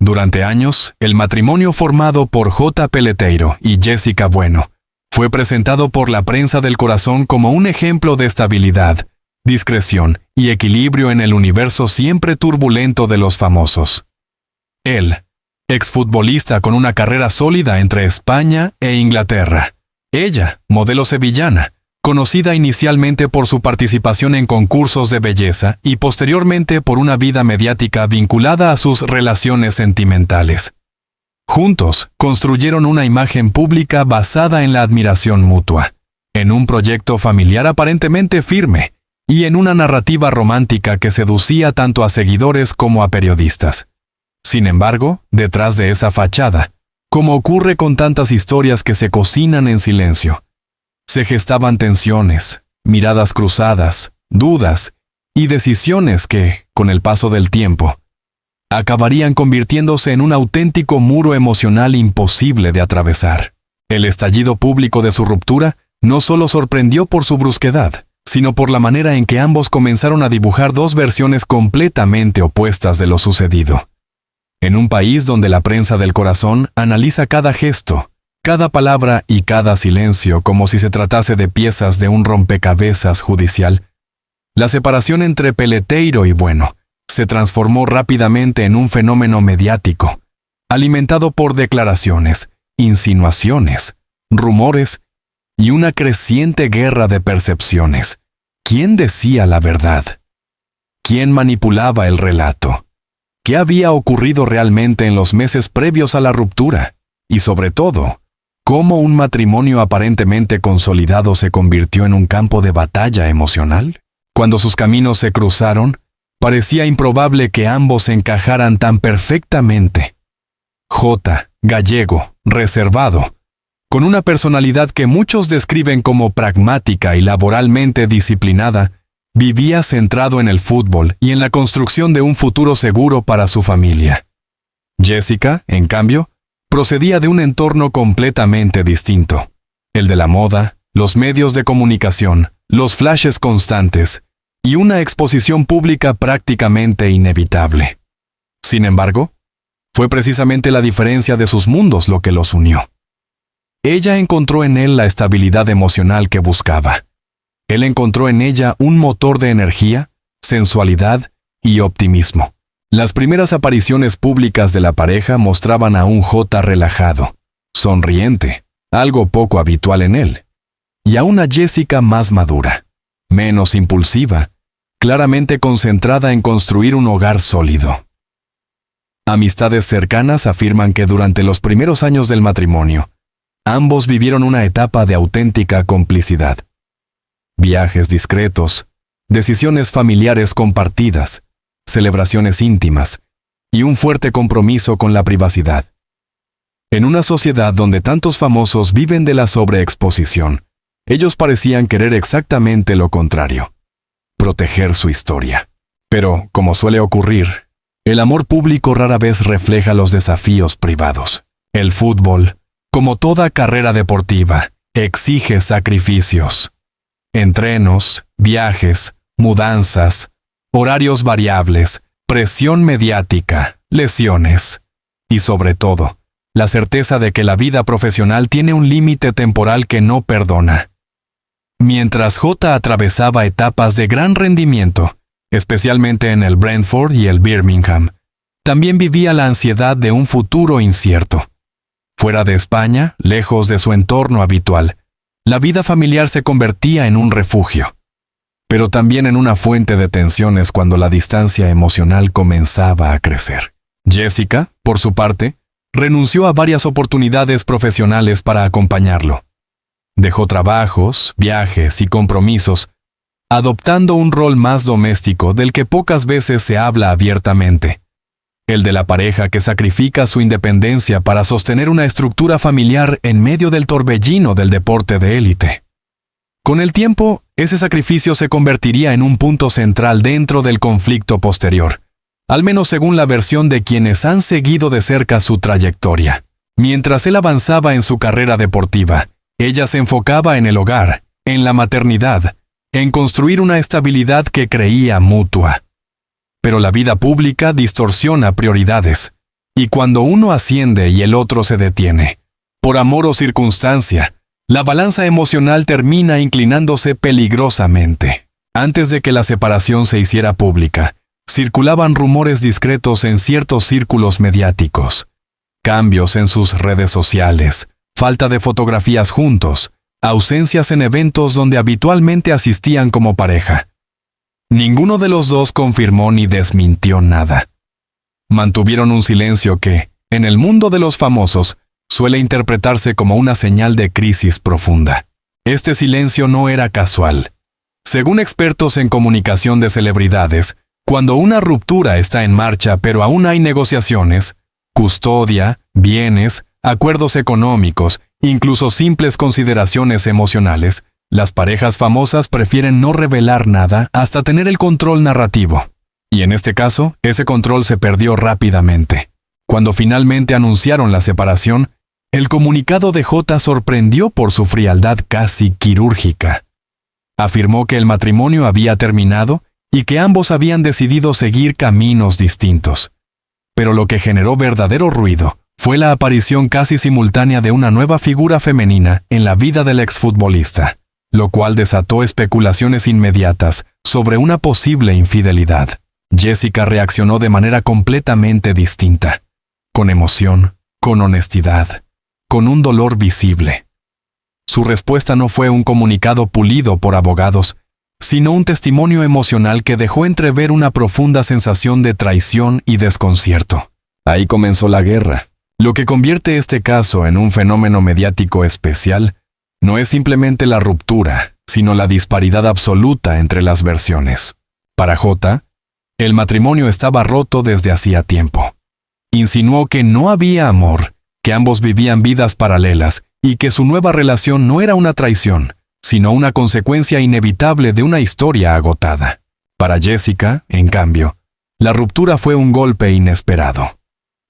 Durante años, el matrimonio formado por J. Peleteiro y Jessica Bueno fue presentado por la prensa del corazón como un ejemplo de estabilidad, discreción y equilibrio en el universo siempre turbulento de los famosos. Él, exfutbolista con una carrera sólida entre España e Inglaterra. Ella, modelo sevillana, conocida inicialmente por su participación en concursos de belleza y posteriormente por una vida mediática vinculada a sus relaciones sentimentales. Juntos, construyeron una imagen pública basada en la admiración mutua, en un proyecto familiar aparentemente firme y en una narrativa romántica que seducía tanto a seguidores como a periodistas. Sin embargo, detrás de esa fachada, como ocurre con tantas historias que se cocinan en silencio, se gestaban tensiones, miradas cruzadas, dudas y decisiones que, con el paso del tiempo, acabarían convirtiéndose en un auténtico muro emocional imposible de atravesar. El estallido público de su ruptura no solo sorprendió por su brusquedad, sino por la manera en que ambos comenzaron a dibujar dos versiones completamente opuestas de lo sucedido. En un país donde la prensa del corazón analiza cada gesto, cada palabra y cada silencio como si se tratase de piezas de un rompecabezas judicial, la separación entre Peleteiro y Bueno se transformó rápidamente en un fenómeno mediático, alimentado por declaraciones, insinuaciones, rumores y una creciente guerra de percepciones. ¿Quién decía la verdad? ¿Quién manipulaba el relato? ¿Qué había ocurrido realmente en los meses previos a la ruptura? Y sobre todo, ¿cómo un matrimonio aparentemente consolidado se convirtió en un campo de batalla emocional? Cuando sus caminos se cruzaron, parecía improbable que ambos encajaran tan perfectamente. J, gallego, reservado, con una personalidad que muchos describen como pragmática y laboralmente disciplinada, vivía centrado en el fútbol y en la construcción de un futuro seguro para su familia. Jessica, en cambio, procedía de un entorno completamente distinto, el de la moda, los medios de comunicación, los flashes constantes y una exposición pública prácticamente inevitable. Sin embargo, fue precisamente la diferencia de sus mundos lo que los unió. Ella encontró en él la estabilidad emocional que buscaba. Él encontró en ella un motor de energía, sensualidad y optimismo. Las primeras apariciones públicas de la pareja mostraban a un J relajado, sonriente, algo poco habitual en él, y a una Jessica más madura, menos impulsiva, claramente concentrada en construir un hogar sólido. Amistades cercanas afirman que durante los primeros años del matrimonio, ambos vivieron una etapa de auténtica complicidad. Viajes discretos, decisiones familiares compartidas, celebraciones íntimas y un fuerte compromiso con la privacidad. En una sociedad donde tantos famosos viven de la sobreexposición, ellos parecían querer exactamente lo contrario: proteger su historia. Pero, como suele ocurrir, el amor público rara vez refleja los desafíos privados. El fútbol, como toda carrera deportiva, exige sacrificios. Entrenos, viajes, mudanzas, horarios variables, presión mediática, lesiones y, sobre todo, la certeza de que la vida profesional tiene un límite temporal que no perdona. Mientras J atravesaba etapas de gran rendimiento, especialmente en el Brentford y el Birmingham, también vivía la ansiedad de un futuro incierto. Fuera de España, lejos de su entorno habitual, la vida familiar se convertía en un refugio, pero también en una fuente de tensiones cuando la distancia emocional comenzaba a crecer. Jessica, por su parte, renunció a varias oportunidades profesionales para acompañarlo. Dejó trabajos, viajes y compromisos, adoptando un rol más doméstico del que pocas veces se habla abiertamente: el de la pareja que sacrifica su independencia para sostener una estructura familiar en medio del torbellino del deporte de élite. Con el tiempo, ese sacrificio se convertiría en un punto central dentro del conflicto posterior, al menos según la versión de quienes han seguido de cerca su trayectoria. Mientras él avanzaba en su carrera deportiva, ella se enfocaba en el hogar, en la maternidad, en construir una estabilidad que creía mutua. Pero la vida pública distorsiona prioridades, Y cuando uno asciende y el otro se detiene, por amor o circunstancia, la balanza emocional termina inclinándose peligrosamente. Antes de que la separación se hiciera pública, circulaban rumores discretos en ciertos círculos mediáticos. Cambios en sus redes sociales, falta de fotografías juntos, ausencias en eventos donde habitualmente asistían como pareja. Ninguno de los dos confirmó ni desmintió nada. Mantuvieron un silencio que, en el mundo de los famosos, suele interpretarse como una señal de crisis profunda. Este silencio no era casual. Según expertos en comunicación de celebridades, cuando una ruptura está en marcha pero aún hay negociaciones, custodia, bienes, acuerdos económicos, incluso simples consideraciones emocionales, las parejas famosas prefieren no revelar nada hasta tener el control narrativo. Y en este caso, ese control se perdió rápidamente. Cuando finalmente anunciaron la separación, el comunicado de Jota sorprendió por su frialdad casi quirúrgica. Afirmó que el matrimonio había terminado y que ambos habían decidido seguir caminos distintos. Pero lo que generó verdadero ruido fue la aparición casi simultánea de una nueva figura femenina en la vida del exfutbolista, lo cual desató especulaciones inmediatas sobre una posible infidelidad. Jessica reaccionó de manera completamente distinta, con emoción, con honestidad, con un dolor visible. Su respuesta no fue un comunicado pulido por abogados, sino un testimonio emocional que dejó entrever una profunda sensación de traición y desconcierto. Ahí comenzó la guerra. Lo que convierte este caso en un fenómeno mediático especial no es simplemente la ruptura, sino la disparidad absoluta entre las versiones. Para Jota, el matrimonio estaba roto desde hacía tiempo. Insinuó que no había amor, que ambos vivían vidas paralelas y que su nueva relación no era una traición, sino una consecuencia inevitable de una historia agotada. Para Jessica, en cambio, la ruptura fue un golpe inesperado.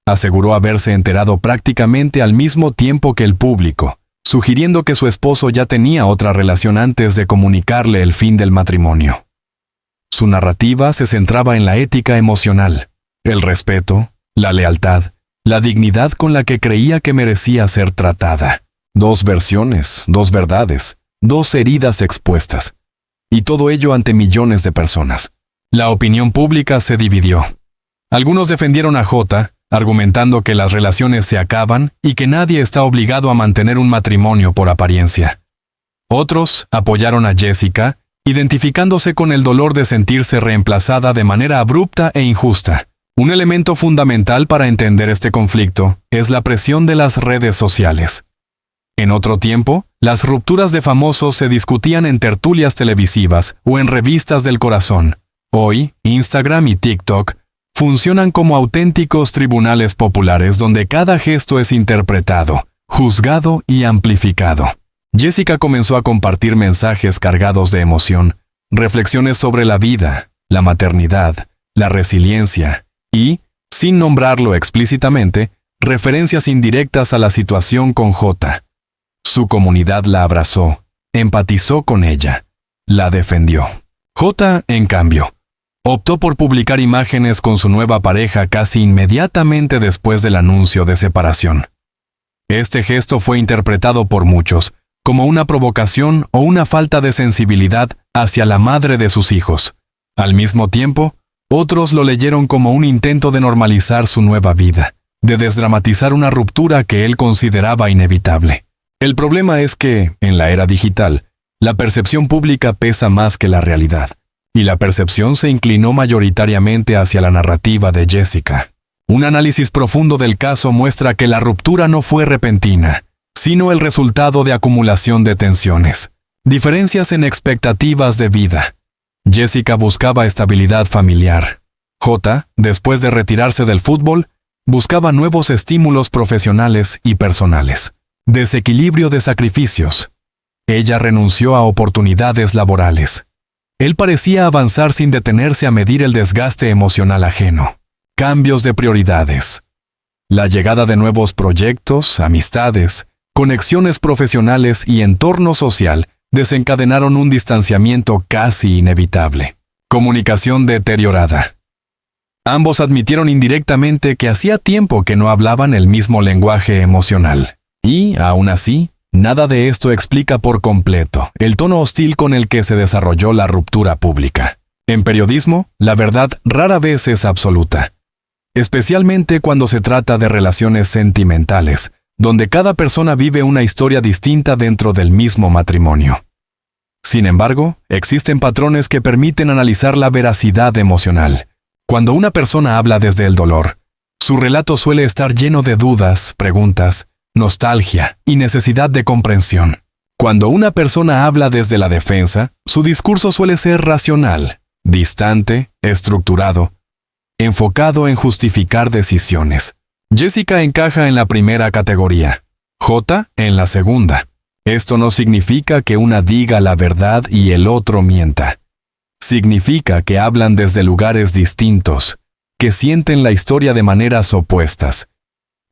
Aseguró haberse enterado prácticamente al mismo tiempo que el público, sugiriendo que su esposo ya tenía otra relación antes de comunicarle el fin del matrimonio. Su narrativa se centraba en la ética emocional, el respeto, la lealtad, la dignidad con la que creía que merecía ser tratada. Dos versiones, dos verdades, dos heridas expuestas. Y todo ello ante millones de personas. La opinión pública se dividió. Algunos defendieron a Jota, argumentando que las relaciones se acaban y que nadie está obligado a mantener un matrimonio por apariencia. Otros apoyaron a Jessica, identificándose con el dolor de sentirse reemplazada de manera abrupta e injusta. Un elemento fundamental para entender este conflicto es la presión de las redes sociales. En otro tiempo, las rupturas de famosos se discutían en tertulias televisivas o en revistas del corazón. Hoy, Instagram y TikTok funcionan como auténticos tribunales populares donde cada gesto es interpretado, juzgado y amplificado. Jessica comenzó a compartir mensajes cargados de emoción, reflexiones sobre la vida, la maternidad, la resiliencia y, sin nombrarlo explícitamente, referencias indirectas a la situación con Jota. Su comunidad la abrazó, empatizó con ella, la defendió. Jota, en cambio, optó por publicar imágenes con su nueva pareja casi inmediatamente después del anuncio de separación. Este gesto fue interpretado por muchos como una provocación o una falta de sensibilidad hacia la madre de sus hijos. Al mismo tiempo, otros lo leyeron como un intento de normalizar su nueva vida, de desdramatizar una ruptura que él consideraba inevitable. El problema es que, en la era digital, la percepción pública pesa más que la realidad, y la percepción se inclinó mayoritariamente hacia la narrativa de Jessica. Un análisis profundo del caso muestra que la ruptura no fue repentina, sino el resultado de acumulación de tensiones, diferencias en expectativas de vida. Jessica buscaba estabilidad familiar. Jota, después de retirarse del fútbol, buscaba nuevos estímulos profesionales y personales. Desequilibrio de sacrificios. Ella renunció a oportunidades laborales. Él parecía avanzar sin detenerse a medir el desgaste emocional ajeno. Cambios de prioridades. La llegada de nuevos proyectos, amistades, conexiones profesionales y entorno social desencadenaron un distanciamiento casi inevitable. Comunicación deteriorada. Ambos admitieron indirectamente que hacía tiempo que no hablaban el mismo lenguaje emocional. Y, aún así, nada de esto explica por completo el tono hostil con el que se desarrolló la ruptura pública. En periodismo, la verdad rara vez es absoluta, especialmente cuando se trata de relaciones sentimentales, donde cada persona vive una historia distinta dentro del mismo matrimonio. Sin embargo, existen patrones que permiten analizar la veracidad emocional. Cuando una persona habla desde el dolor, su relato suele estar lleno de dudas, preguntas, nostalgia y necesidad de comprensión. Cuando una persona habla desde la defensa, su discurso suele ser racional, distante, estructurado, enfocado en justificar decisiones. Jessica encaja en la primera categoría, J en la segunda. Esto no significa que una diga la verdad y el otro mienta. Significa que hablan desde lugares distintos, que sienten la historia de maneras opuestas,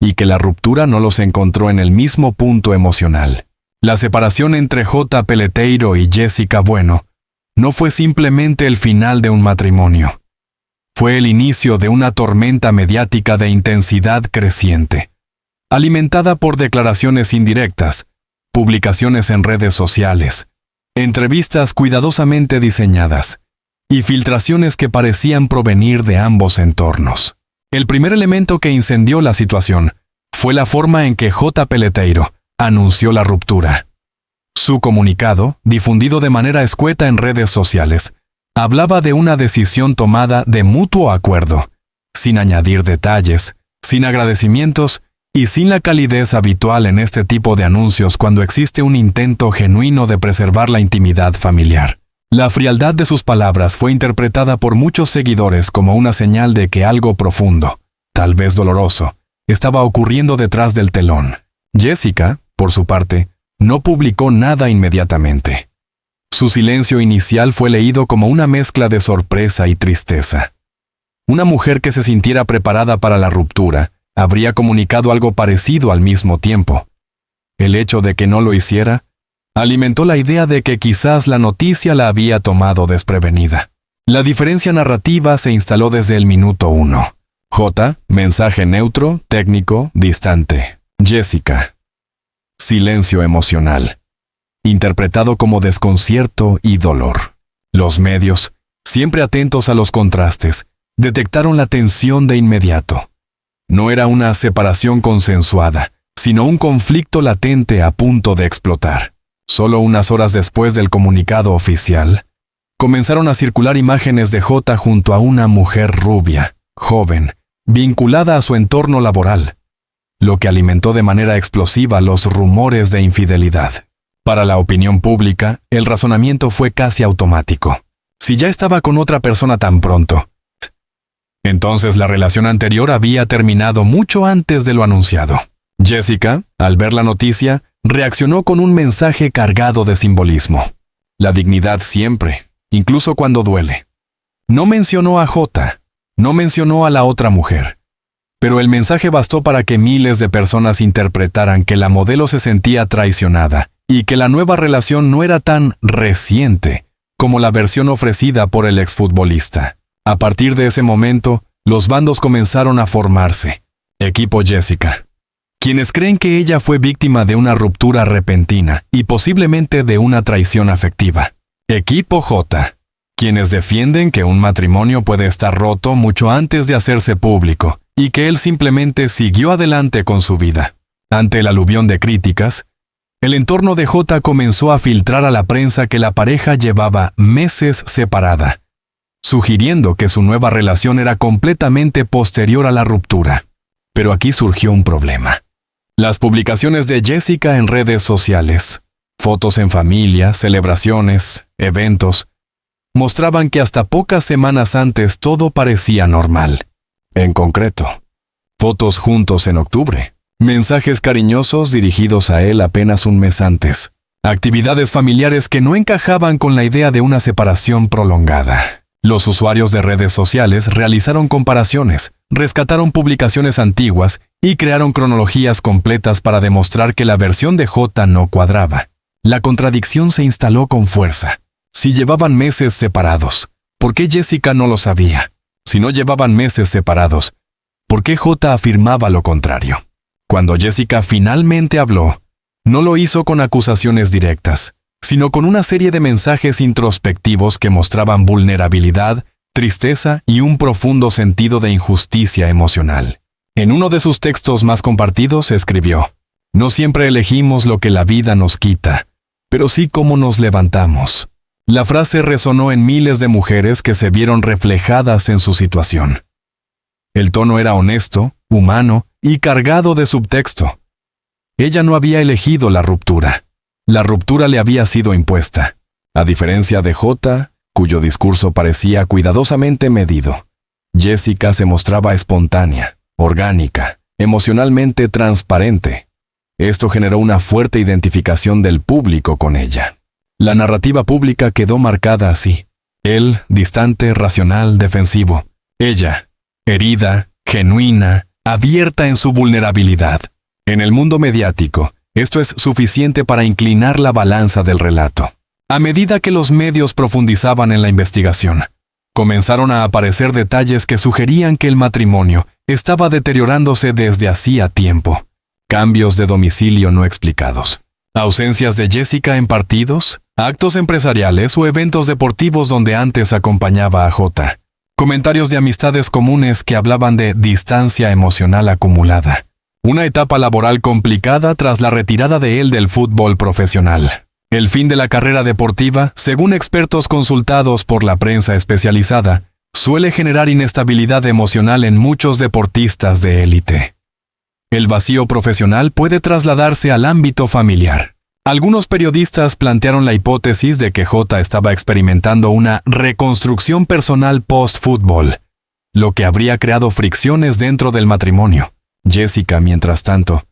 y que la ruptura no los encontró en el mismo punto emocional. La separación entre J. Peleteiro y Jessica Bueno no fue simplemente el final de un matrimonio. Fue el inicio de una tormenta mediática de intensidad creciente, alimentada por declaraciones indirectas, publicaciones en redes sociales, entrevistas cuidadosamente diseñadas y filtraciones que parecían provenir de ambos entornos. El primer elemento que incendió la situación fue la forma en que J. Peleteiro anunció la ruptura. Su comunicado, difundido de manera escueta en redes sociales, hablaba de una decisión tomada de mutuo acuerdo, sin añadir detalles, sin agradecimientos y sin la calidez habitual en este tipo de anuncios cuando existe un intento genuino de preservar la intimidad familiar. La frialdad de sus palabras fue interpretada por muchos seguidores como una señal de que algo profundo, tal vez doloroso, estaba ocurriendo detrás del telón. Jessica, por su parte, no publicó nada inmediatamente. Su silencio inicial fue leído como una mezcla de sorpresa y tristeza. Una mujer que se sintiera preparada para la ruptura habría comunicado algo parecido al mismo tiempo. El hecho de que no lo hiciera alimentó la idea de que quizás la noticia la había tomado desprevenida. La diferencia narrativa se instaló desde el minuto 1. J. Mensaje neutro, técnico, distante. Jessica. Silencio emocional, interpretado como desconcierto y dolor. Los medios, siempre atentos a los contrastes, detectaron la tensión de inmediato. No era una separación consensuada, sino un conflicto latente a punto de explotar. Solo unas horas después del comunicado oficial, comenzaron a circular imágenes de J junto a una mujer rubia, joven, vinculada a su entorno laboral, lo que alimentó de manera explosiva los rumores de infidelidad. Para la opinión pública, el razonamiento fue casi automático. Si ya estaba con otra persona tan pronto, entonces la relación anterior había terminado mucho antes de lo anunciado. Jessica, al ver la noticia, reaccionó con un mensaje cargado de simbolismo. La dignidad siempre, incluso cuando duele. No mencionó a J, no mencionó a la otra mujer. Pero el mensaje bastó para que miles de personas interpretaran que la modelo se sentía traicionada y que la nueva relación no era tan reciente como la versión ofrecida por el exfutbolista. A partir de ese momento, los bandos comenzaron a formarse. Equipo Jessica. Quienes creen que ella fue víctima de una ruptura repentina y posiblemente de una traición afectiva. Equipo J. Quienes defienden que un matrimonio puede estar roto mucho antes de hacerse público y que él simplemente siguió adelante con su vida. Ante el aluvión de críticas, el entorno de J comenzó a filtrar a la prensa que la pareja llevaba meses separada, sugiriendo que su nueva relación era completamente posterior a la ruptura. Pero aquí surgió un problema. Las publicaciones de Jessica en redes sociales, fotos en familia, celebraciones, eventos, mostraban que hasta pocas semanas antes todo parecía normal. En concreto, fotos juntos en octubre, mensajes cariñosos dirigidos a él apenas un mes antes, actividades familiares que no encajaban con la idea de una separación prolongada. Los usuarios de redes sociales realizaron comparaciones, rescataron publicaciones antiguas y crearon cronologías completas para demostrar que la versión de J no cuadraba. La contradicción se instaló con fuerza. Si llevaban meses separados, ¿por qué Jessica no lo sabía? si no llevaban meses separados? ¿Por qué J afirmaba lo contrario? Cuando Jessica finalmente habló, no lo hizo con acusaciones directas, sino con una serie de mensajes introspectivos que mostraban vulnerabilidad, tristeza y un profundo sentido de injusticia emocional. En uno de sus textos más compartidos escribió: «No siempre elegimos lo que la vida nos quita, pero sí cómo nos levantamos». La frase resonó en miles de mujeres que se vieron reflejadas en su situación. El tono era honesto, humano y cargado de subtexto. Ella no había elegido la ruptura. La ruptura le había sido impuesta. A diferencia de J, cuyo discurso parecía cuidadosamente medido, Jessica se mostraba espontánea, orgánica, emocionalmente transparente. Esto generó una fuerte identificación del público con ella. La narrativa pública quedó marcada así. Él, distante, racional, defensivo. Ella, herida, genuina, abierta en su vulnerabilidad. En el mundo mediático, esto es suficiente para inclinar la balanza del relato. A medida que los medios profundizaban en la investigación, comenzaron a aparecer detalles que sugerían que el matrimonio estaba deteriorándose desde hacía tiempo. Cambios de domicilio no explicados. Ausencias de Jessica en partidos, actos empresariales o eventos deportivos donde antes acompañaba a J. Comentarios de amistades comunes que hablaban de distancia emocional acumulada. Una etapa laboral complicada tras la retirada de él del fútbol profesional. El fin de la carrera deportiva, según expertos consultados por la prensa especializada, suele generar inestabilidad emocional en muchos deportistas de élite. El vacío profesional puede trasladarse al ámbito familiar. Algunos periodistas plantearon la hipótesis de que J estaba experimentando una reconstrucción personal post-fútbol, lo que habría creado fricciones dentro del matrimonio. Jessica, mientras tanto,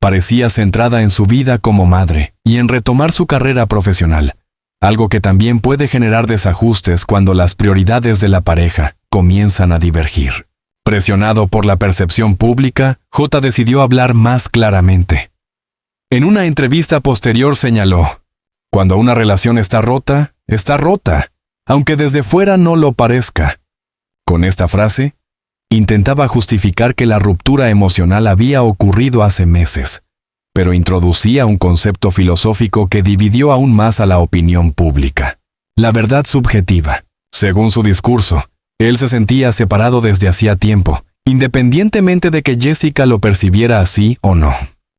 parecía centrada en su vida como madre y en retomar su carrera profesional, algo que también puede generar desajustes cuando las prioridades de la pareja comienzan a divergir. Presionado por la percepción pública, J decidió hablar más claramente. En una entrevista posterior señaló: «Cuando una relación está rota, aunque desde fuera no lo parezca». Con esta frase, intentaba justificar que la ruptura emocional había ocurrido hace meses, pero introducía un concepto filosófico que dividió aún más a la opinión pública. La verdad subjetiva. Según su discurso, él se sentía separado desde hacía tiempo, independientemente de que Jessica lo percibiera así o no.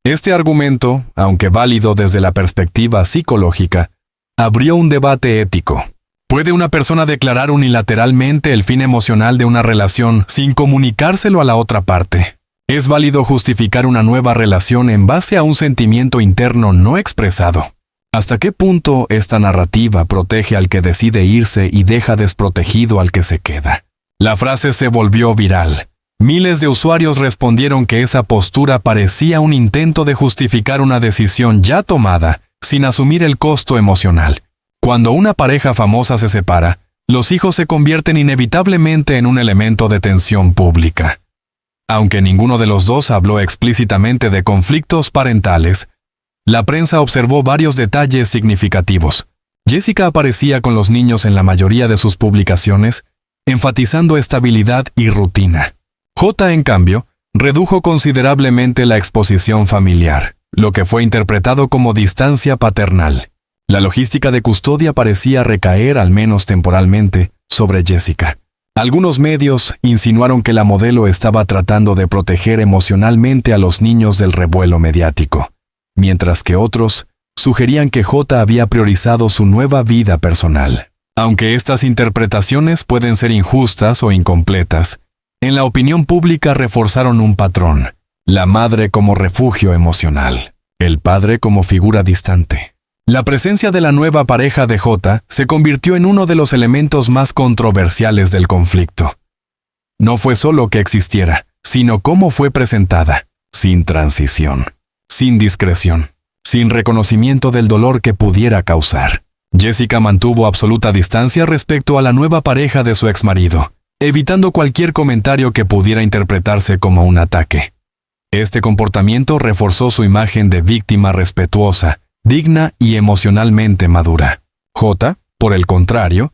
Este argumento, aunque válido desde la perspectiva psicológica, abrió un debate ético. ¿Puede una persona declarar unilateralmente el fin emocional de una relación sin comunicárselo a la otra parte? ¿Es válido justificar una nueva relación en base a un sentimiento interno no expresado? ¿Hasta qué punto esta narrativa protege al que decide irse y deja desprotegido al que se queda? La frase se volvió viral. Miles de usuarios respondieron que esa postura parecía un intento de justificar una decisión ya tomada sin asumir el costo emocional. Cuando una pareja famosa se separa, los hijos se convierten inevitablemente en un elemento de tensión pública. Aunque ninguno de los dos habló explícitamente de conflictos parentales, la prensa observó varios detalles significativos. Jessica aparecía con los niños en la mayoría de sus publicaciones, enfatizando estabilidad y rutina. J, en cambio, redujo considerablemente la exposición familiar, lo que fue interpretado como distancia paternal. La logística de custodia parecía recaer, al menos temporalmente, sobre Jessica. Algunos medios insinuaron que la modelo estaba tratando de proteger emocionalmente a los niños del revuelo mediático, mientras que otros sugerían que J había priorizado su nueva vida personal. Aunque estas interpretaciones pueden ser injustas o incompletas, en la opinión pública reforzaron un patrón: la madre como refugio emocional, el padre como figura distante. La presencia de la nueva pareja de J se convirtió en uno de los elementos más controversiales del conflicto. No fue solo que existiera, sino cómo fue presentada, sin transición, sin discreción, sin reconocimiento del dolor que pudiera causar. Jessica mantuvo absoluta distancia respecto a la nueva pareja de su exmarido, evitando cualquier comentario que pudiera interpretarse como un ataque. Este comportamiento reforzó su imagen de víctima respetuosa, digna y emocionalmente madura. J, por el contrario,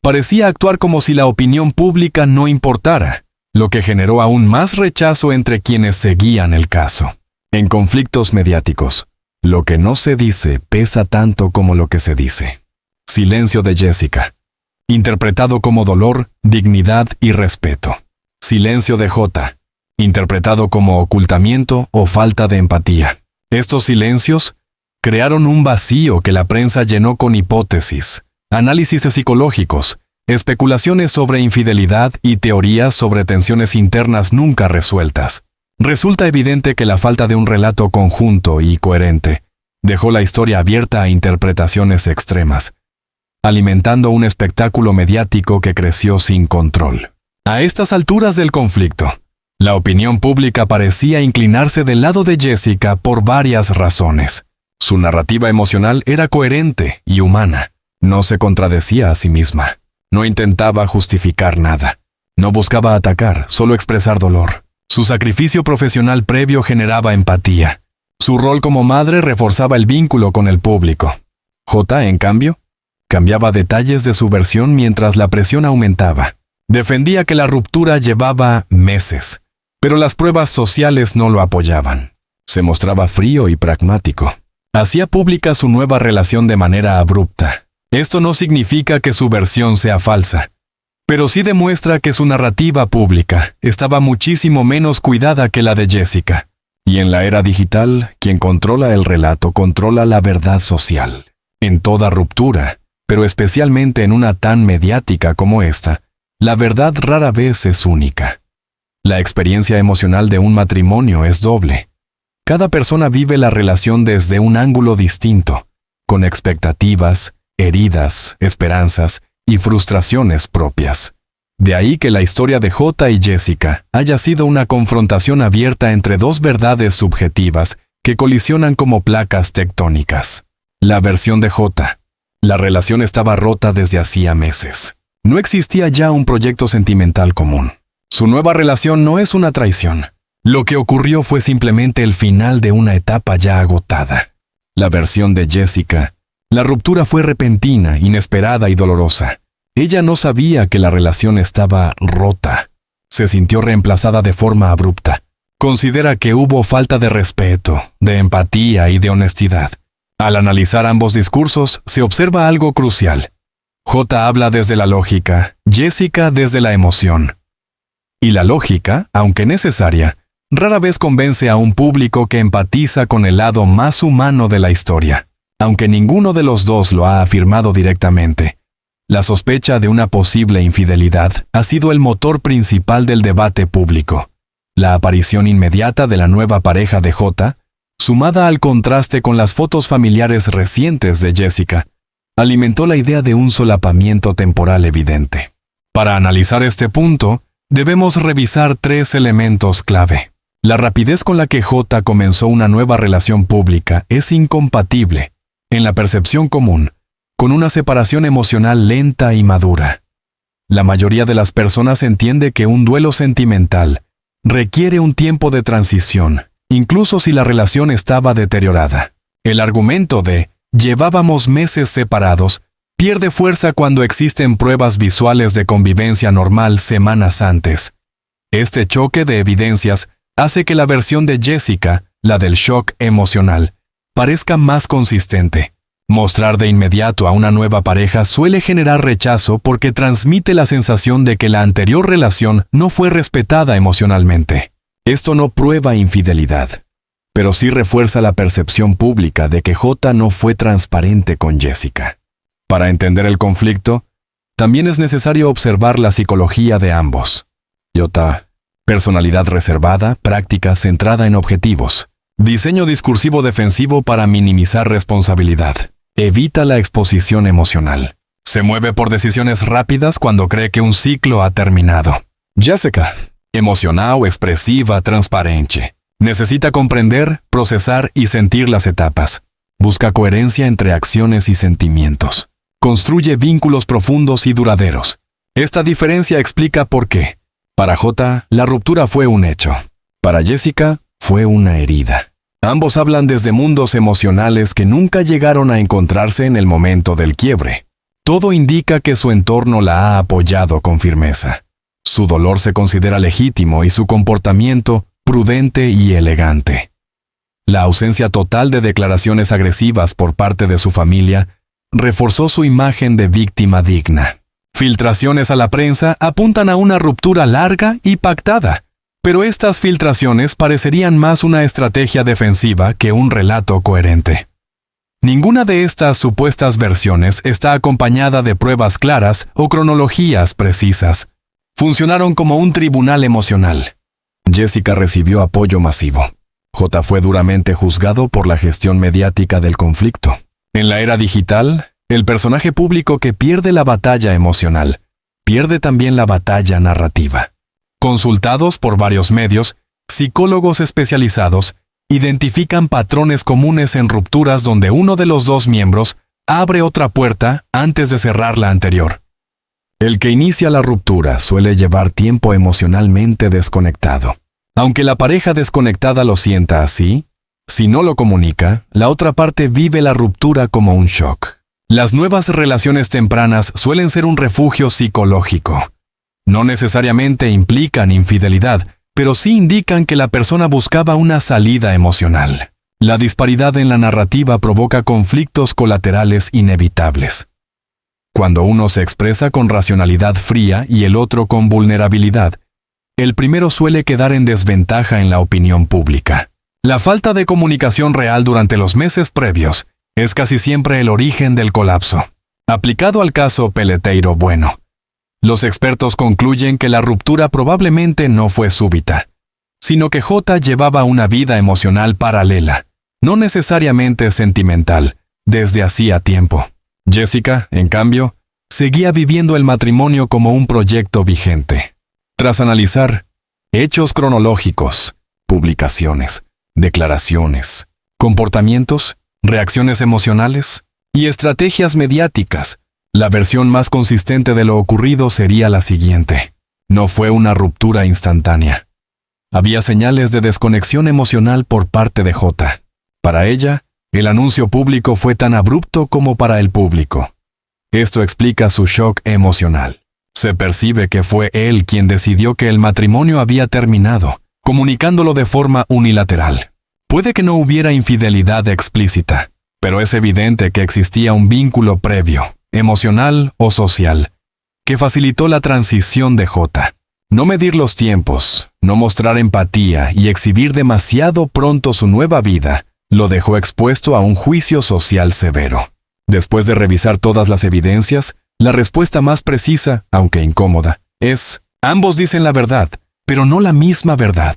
Parecía actuar como si la opinión pública no importara, lo que generó aún más rechazo entre quienes seguían el caso. En conflictos mediáticos, lo que no se dice pesa tanto como lo que se dice. Silencio de Jessica, interpretado como dolor, dignidad y respeto. Silencio de J, interpretado como ocultamiento o falta de empatía. Estos silencios crearon un vacío que la prensa llenó con hipótesis, análisis psicológicos, especulaciones sobre infidelidad y teorías sobre tensiones internas nunca resueltas. Resulta evidente que la falta de un relato conjunto y coherente dejó la historia abierta a interpretaciones extremas, alimentando un espectáculo mediático que creció sin control. A estas alturas del conflicto, la opinión pública parecía inclinarse del lado de Jessica por varias razones. Su narrativa emocional era coherente y humana. No se contradecía a sí misma. No intentaba justificar nada. No buscaba atacar, solo expresar dolor. Su sacrificio profesional previo generaba empatía. Su rol como madre reforzaba el vínculo con el público. J, en cambio, cambiaba detalles de su versión mientras la presión aumentaba. Defendía que la ruptura llevaba meses, pero las pruebas sociales no lo apoyaban. Se mostraba frío y pragmático. Hacía pública su nueva relación de manera abrupta. Esto no significa que su versión sea falsa, pero sí demuestra que su narrativa pública estaba muchísimo menos cuidada que la de Jessica. Y en la era digital, quien controla el relato controla la verdad social. En toda ruptura, pero especialmente en una tan mediática como esta, la verdad rara vez es única. La experiencia emocional de un matrimonio es doble. Cada persona vive la relación desde un ángulo distinto, con expectativas, heridas, esperanzas y frustraciones propias. De ahí que la historia de J y Jessica haya sido una confrontación abierta entre dos verdades subjetivas que colisionan como placas tectónicas. La versión de J. La relación estaba rota desde hacía meses. No existía ya un proyecto sentimental común. Su nueva relación no es una traición. Lo que ocurrió fue simplemente el final de una etapa ya agotada. La versión de Jessica. La ruptura fue repentina, inesperada y dolorosa. Ella no sabía que la relación estaba rota. Se sintió reemplazada de forma abrupta. Considera que hubo falta de respeto, de empatía y de honestidad. Al analizar ambos discursos, se observa algo crucial. J habla desde la lógica, Jessica desde la emoción. Y la lógica, aunque necesaria, rara vez convence a un público que empatiza con el lado más humano de la historia. Aunque ninguno de los dos lo ha afirmado directamente, la sospecha de una posible infidelidad ha sido el motor principal del debate público. La aparición inmediata de la nueva pareja de J, sumada al contraste con las fotos familiares recientes de Jessica, alimentó la idea de un solapamiento temporal evidente. Para analizar este punto, debemos revisar tres elementos clave. La rapidez con la que J comenzó una nueva relación pública es incompatible, en la percepción común, con una separación emocional lenta y madura. La mayoría de las personas entiende que un duelo sentimental requiere un tiempo de transición, incluso si la relación estaba deteriorada. El argumento de «llevábamos meses separados» pierde fuerza cuando existen pruebas visuales de convivencia normal semanas antes. Este choque de evidencias hace que la versión de Jessica, la del shock emocional, parezca más consistente. Mostrar de inmediato a una nueva pareja suele generar rechazo porque transmite la sensación de que la anterior relación no fue respetada emocionalmente. Esto no prueba infidelidad, pero sí refuerza la percepción pública de que J no fue transparente con Jessica. Para entender el conflicto, también es necesario observar la psicología de ambos. J. Personalidad reservada, práctica centrada en objetivos. Diseño discursivo defensivo para minimizar responsabilidad. Evita la exposición emocional. Se mueve por decisiones rápidas cuando cree que un ciclo ha terminado. Jessica. Emocional, expresiva, transparente. Necesita comprender, procesar y sentir las etapas. Busca coherencia entre acciones y sentimientos. Construye vínculos profundos y duraderos. Esta diferencia explica por qué. Para J, la ruptura fue un hecho. Para Jessica, fue una herida. Ambos hablan desde mundos emocionales que nunca llegaron a encontrarse en el momento del quiebre. Todo indica que su entorno la ha apoyado con firmeza. Su dolor se considera legítimo y su comportamiento prudente y elegante. La ausencia total de declaraciones agresivas por parte de su familia reforzó su imagen de víctima digna. Filtraciones a la prensa apuntan a una ruptura larga y pactada, pero estas filtraciones parecerían más una estrategia defensiva que un relato coherente. Ninguna de estas supuestas versiones está acompañada de pruebas claras o cronologías precisas. Funcionaron como un tribunal emocional. Jessica recibió apoyo masivo. J fue duramente juzgado por la gestión mediática del conflicto. En la era digital, el personaje público que pierde la batalla emocional, pierde también la batalla narrativa. Consultados por varios medios, psicólogos especializados identifican patrones comunes en rupturas donde uno de los dos miembros abre otra puerta antes de cerrar la anterior. El que inicia la ruptura suele llevar tiempo emocionalmente desconectado. Aunque la pareja desconectada lo sienta así, si no lo comunica, la otra parte vive la ruptura como un shock. Las nuevas relaciones tempranas suelen ser un refugio psicológico. No necesariamente implican infidelidad, pero sí indican que la persona buscaba una salida emocional. La disparidad en la narrativa provoca conflictos colaterales inevitables. Cuando uno se expresa con racionalidad fría y el otro con vulnerabilidad, el primero suele quedar en desventaja en la opinión pública. La falta de comunicación real durante los meses previos es casi siempre el origen del colapso. Aplicado al caso Peleteiro Bueno, los expertos concluyen que la ruptura probablemente no fue súbita, sino que J llevaba una vida emocional paralela, no necesariamente sentimental, desde hacía tiempo. Jessica, en cambio, seguía viviendo el matrimonio como un proyecto vigente. Tras analizar hechos cronológicos, publicaciones, declaraciones, comportamientos, reacciones emocionales y estrategias mediáticas, la versión más consistente de lo ocurrido sería la siguiente. No fue una ruptura instantánea. Había señales de desconexión emocional por parte de J. Para ella, el anuncio público fue tan abrupto como para el público. Esto explica su shock emocional. Se percibe que fue él quien decidió que el matrimonio había terminado, comunicándolo de forma unilateral. Puede que no hubiera infidelidad explícita, pero es evidente que existía un vínculo previo, emocional o social, que facilitó la transición de J. No medir los tiempos, no mostrar empatía y exhibir demasiado pronto su nueva vida, lo dejó expuesto a un juicio social severo. Después de revisar todas las evidencias, la respuesta más precisa, aunque incómoda, es: ambos dicen la verdad, pero no la misma verdad.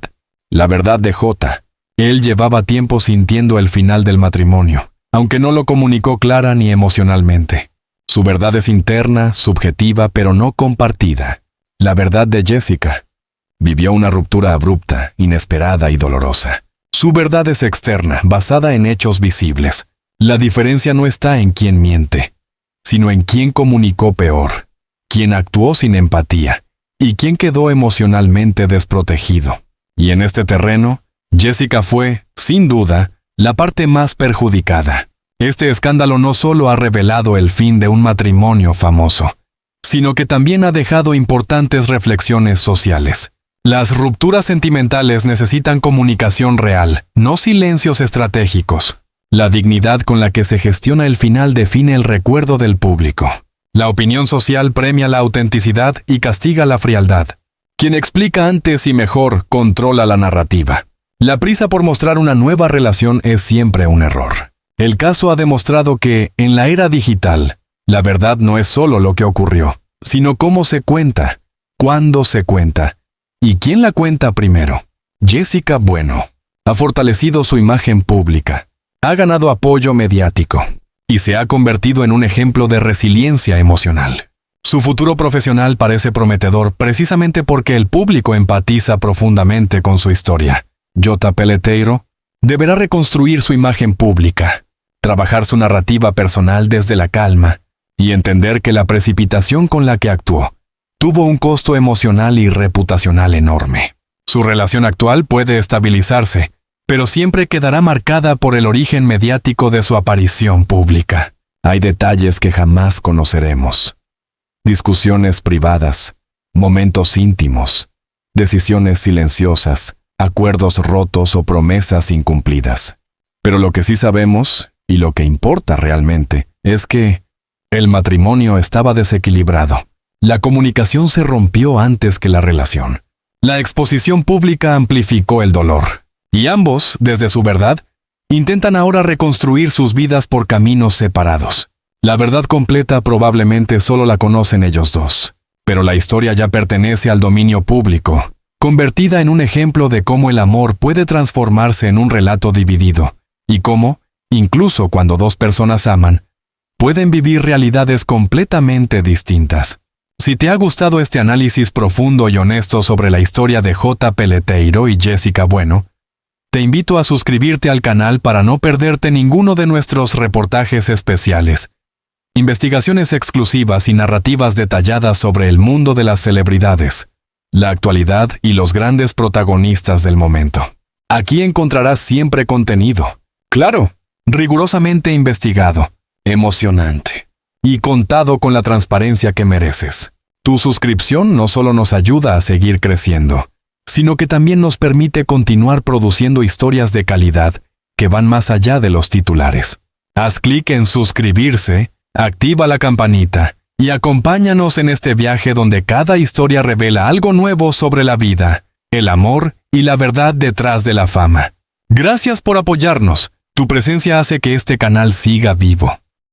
La verdad de J. Él llevaba tiempo sintiendo el final del matrimonio, aunque no lo comunicó clara ni emocionalmente. Su verdad es interna, subjetiva, pero no compartida. La verdad de Jessica. Vivió una ruptura abrupta, inesperada y dolorosa. Su verdad es externa, basada en hechos visibles. La diferencia no está en quién miente, sino en quién comunicó peor, quién actuó sin empatía y quién quedó emocionalmente desprotegido. Y en este terreno, Jessica fue, sin duda, la parte más perjudicada. Este escándalo no solo ha revelado el fin de un matrimonio famoso, sino que también ha dejado importantes reflexiones sociales. Las rupturas sentimentales necesitan comunicación real, no silencios estratégicos. La dignidad con la que se gestiona el final define el recuerdo del público. La opinión social premia la autenticidad y castiga la frialdad. Quien explica antes y mejor controla la narrativa. La prisa por mostrar una nueva relación es siempre un error. El caso ha demostrado que, en la era digital, la verdad no es solo lo que ocurrió, sino cómo se cuenta, cuándo se cuenta, y quién la cuenta primero. Jessica Bueno ha fortalecido su imagen pública, ha ganado apoyo mediático, y se ha convertido en un ejemplo de resiliencia emocional. Su futuro profesional parece prometedor precisamente porque el público empatiza profundamente con su historia. J. Peleteiro deberá reconstruir su imagen pública, trabajar su narrativa personal desde la calma y entender que la precipitación con la que actuó tuvo un costo emocional y reputacional enorme. Su relación actual puede estabilizarse, pero siempre quedará marcada por el origen mediático de su aparición pública. Hay detalles que jamás conoceremos. Discusiones privadas, momentos íntimos, decisiones silenciosas, acuerdos rotos o promesas incumplidas. Pero lo que sí sabemos, y lo que importa realmente, es que el matrimonio estaba desequilibrado. La comunicación se rompió antes que la relación. La exposición pública amplificó el dolor. Y ambos, desde su verdad, intentan ahora reconstruir sus vidas por caminos separados. La verdad completa probablemente solo la conocen ellos dos. Pero la historia ya pertenece al dominio público, convertida en un ejemplo de cómo el amor puede transformarse en un relato dividido, y cómo, incluso cuando dos personas aman, pueden vivir realidades completamente distintas. Si te ha gustado este análisis profundo y honesto sobre la historia de J. Peleteiro y Jessica Bueno, te invito a suscribirte al canal para no perderte ninguno de nuestros reportajes especiales, investigaciones exclusivas y narrativas detalladas sobre el mundo de las celebridades, la actualidad y los grandes protagonistas del momento. Aquí encontrarás siempre contenido, claro, rigurosamente investigado, emocionante y contado con la transparencia que mereces. Tu suscripción no solo nos ayuda a seguir creciendo, sino que también nos permite continuar produciendo historias de calidad que van más allá de los titulares. Haz clic en suscribirse, activa la campanita y acompáñanos en este viaje donde cada historia revela algo nuevo sobre la vida, el amor y la verdad detrás de la fama. Gracias por apoyarnos. Tu presencia hace que este canal siga vivo.